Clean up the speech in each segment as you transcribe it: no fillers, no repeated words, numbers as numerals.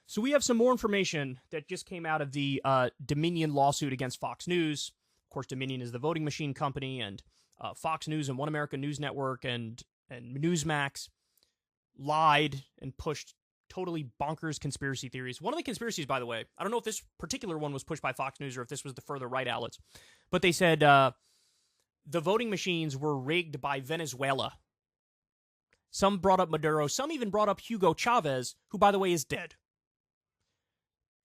So we have some more information that just came out of the Dominion lawsuit against Fox News. Of course, Dominion is the voting machine company, and Fox News and One America News Network and Newsmax lied and pushed totally bonkers conspiracy theories. One of the conspiracies, by the way, I don't know if this particular one was pushed by Fox News or if this was the further right outlets, but they said the voting machines were rigged by Venezuela. Some brought up Maduro. Some even brought up Hugo Chavez, who, by the way, is dead.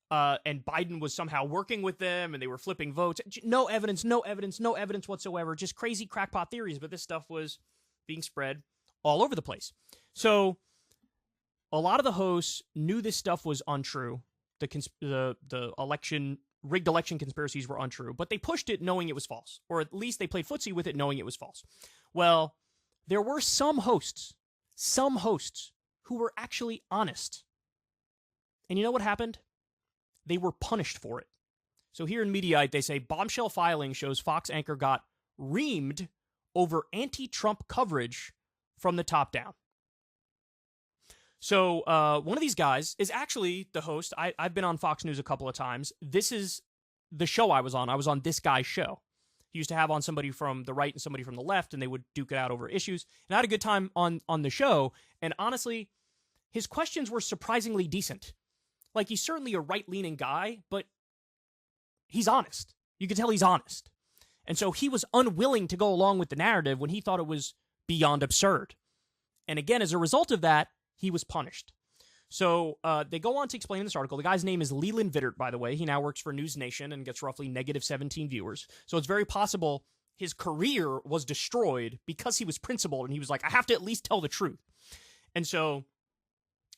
And Biden was somehow working with them, and they were flipping votes. No evidence whatsoever. Just crazy crackpot theories, but this stuff was being spread all over the place. So a lot of the hosts knew this stuff was untrue. The rigged election conspiracies were untrue, but they pushed it knowing it was false, or at least they played footsie with it knowing it was false. Well, there were some hosts who were actually honest. And you know what happened? They were punished for it. So here in Mediaite, they say bombshell filing shows Fox anchor got reamed over anti-Trump coverage from the top down. So one of these guys is actually the host. I've been on Fox News a couple of times. This is the show I was on. I was on this guy's show. He used to have on somebody from the right and somebody from the left, and they would duke it out over issues. And I had a good time on the show. And honestly, his questions were surprisingly decent. Like, he's certainly a right-leaning guy, but he's honest. You can tell he's honest. And so he was unwilling to go along with the narrative when he thought it was beyond absurd. And again, as a result of that, he was punished. So they go on to explain in this article. The guy's name is Leland Vittert, by the way. He now works for News Nation and gets roughly negative 17 viewers. So it's very possible his career was destroyed because he was principled and he was like, I have to at least tell the truth. And so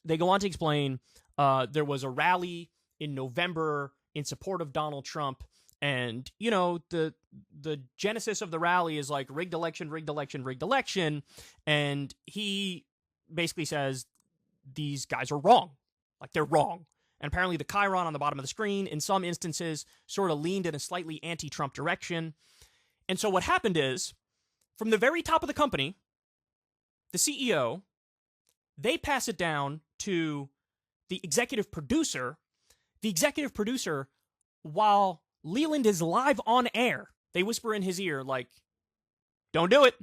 they go on to explain there was a rally in November in support of Donald Trump. And, you know, the genesis of the rally is like rigged election. And he basically says these guys are wrong. Like, they're wrong. And apparently the chyron on the bottom of the screen, in some instances, sort of leaned in a slightly anti-Trump direction. And so what happened is, from the very top of the company, the CEO, they pass it down to the executive producer. The executive producer, while Leland is live on air, they whisper in his ear, like, don't do it.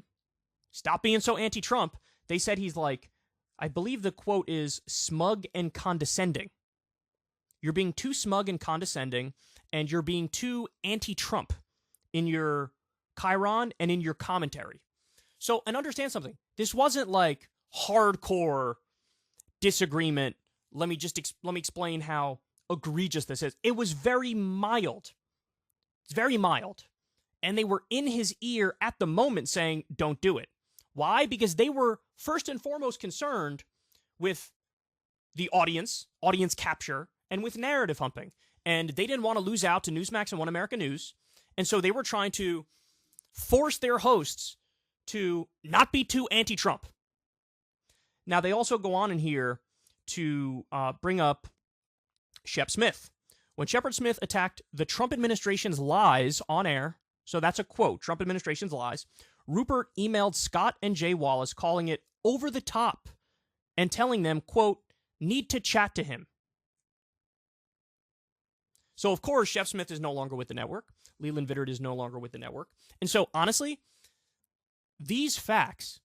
Stop being so anti-Trump. They said he's like, I believe the quote is smug and condescending. You're being too smug and condescending, and you're being too anti-Trump in your chyron and in your commentary. So, and understand something. This wasn't like hardcore disagreement. Let me explain how egregious this is. It was very mild. It's very mild. And they were in his ear at the moment saying, don't do it. Why? Because they were first and foremost concerned with the audience capture, and with narrative humping. And they didn't want to lose out to Newsmax and One America News. And so they were trying to force their hosts to not be too anti-Trump. Now, they also go on in here to bring up Shep Smith. When Shepard Smith attacked the Trump administration's lies on air, so that's a quote, Trump administration's lies, Rupert emailed Scott and Jay Wallace calling it over the top and telling them, quote, need to chat to him. So, of course, Shep Smith is no longer with the network. Leland Vittert is no longer with the network. And so, honestly, these facts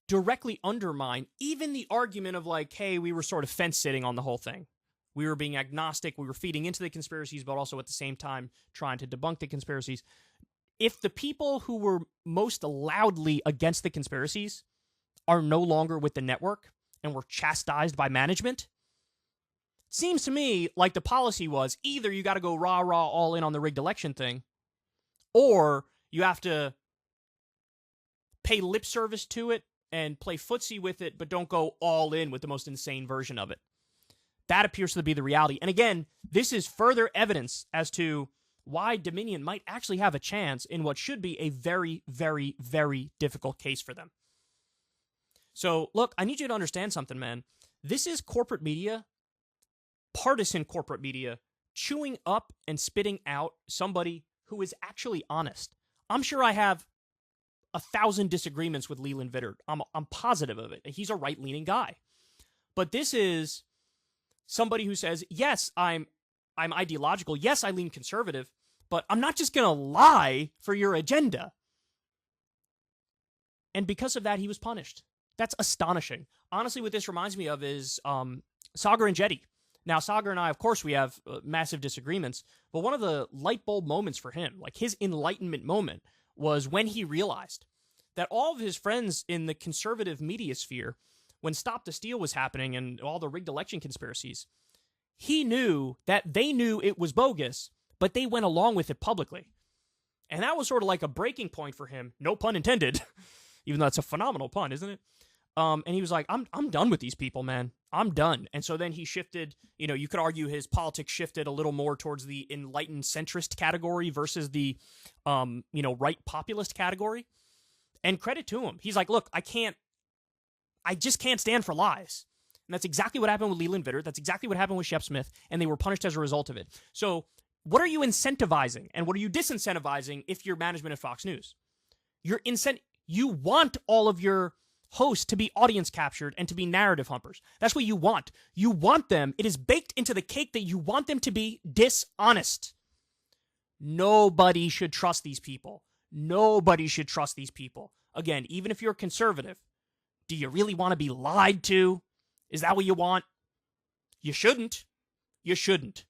directly undermine even the argument of like, hey, we were sort of fence-sitting on the whole thing. We were being agnostic. We were feeding into the conspiracies, but also at the same time trying to debunk the conspiracies. If the people who were most loudly against the conspiracies are no longer with the network and were chastised by management, it seems to me like the policy was either you got to go rah-rah all in on the rigged election thing, or you have to pay lip service to it and play footsie with it, but don't go all in with the most insane version of it. That appears to be the reality. And again, this is further evidence as to why Dominion might actually have a chance in what should be a very, very, very difficult case for them. So, look, I need you to understand something, man. This is corporate media, partisan corporate media, chewing up and spitting out somebody who is actually honest. I'm sure I have 1,000 disagreements with Leland Vittert. I'm positive of it. He's a right-leaning guy. But this is somebody who says, yes, I'm ideological, yes, I lean conservative, but I'm not just going to lie for your agenda. And because of that, he was punished. That's astonishing. Honestly, what this reminds me of is Sagar and Jetty. Now, Sagar and I, of course, we have massive disagreements, but one of the light bulb moments for him, like his enlightenment moment, was when he realized that all of his friends in the conservative media sphere, when Stop the Steal was happening and all the rigged election conspiracies, he knew that they knew it was bogus, but they went along with it publicly. And that was sort of like a breaking point for him, no pun intended, even though that's a phenomenal pun, isn't it? And he was like, I'm done with these people, man. I'm done. And so then he shifted, you could argue his politics shifted a little more towards the enlightened centrist category versus the, right populist category. And credit to him. He's like, look, I just can't stand for lies. And that's exactly what happened with Leland Vittert. That's exactly what happened with Shep Smith. And they were punished as a result of it. So what are you incentivizing and what are you disincentivizing if you're management at Fox News? You want all of your hosts to be audience captured and to be narrative humpers. That's what you want. You want them. It is baked into the cake that you want them to be dishonest. Nobody should trust these people. Nobody should trust these people. Again, even if you're conservative, do you really want to be lied to? Is that what you want? You shouldn't. You shouldn't.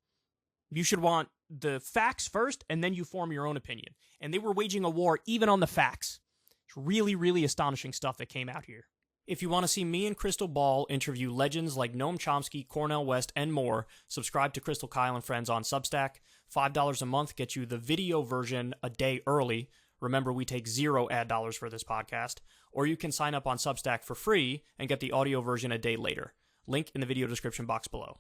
You should want the facts first, and then you form your own opinion. And they were waging a war even on the facts. It's really, really astonishing stuff that came out here. If you want to see me and Crystal Ball interview legends like Noam Chomsky, Cornel West, and more, subscribe to Crystal, Kyle, and Friends on Substack. $5 a month gets you the video version a day early. Remember, we take 0 ad dollars for this podcast. Or you can sign up on Substack for free and get the audio version a day later. Link in the video description box below.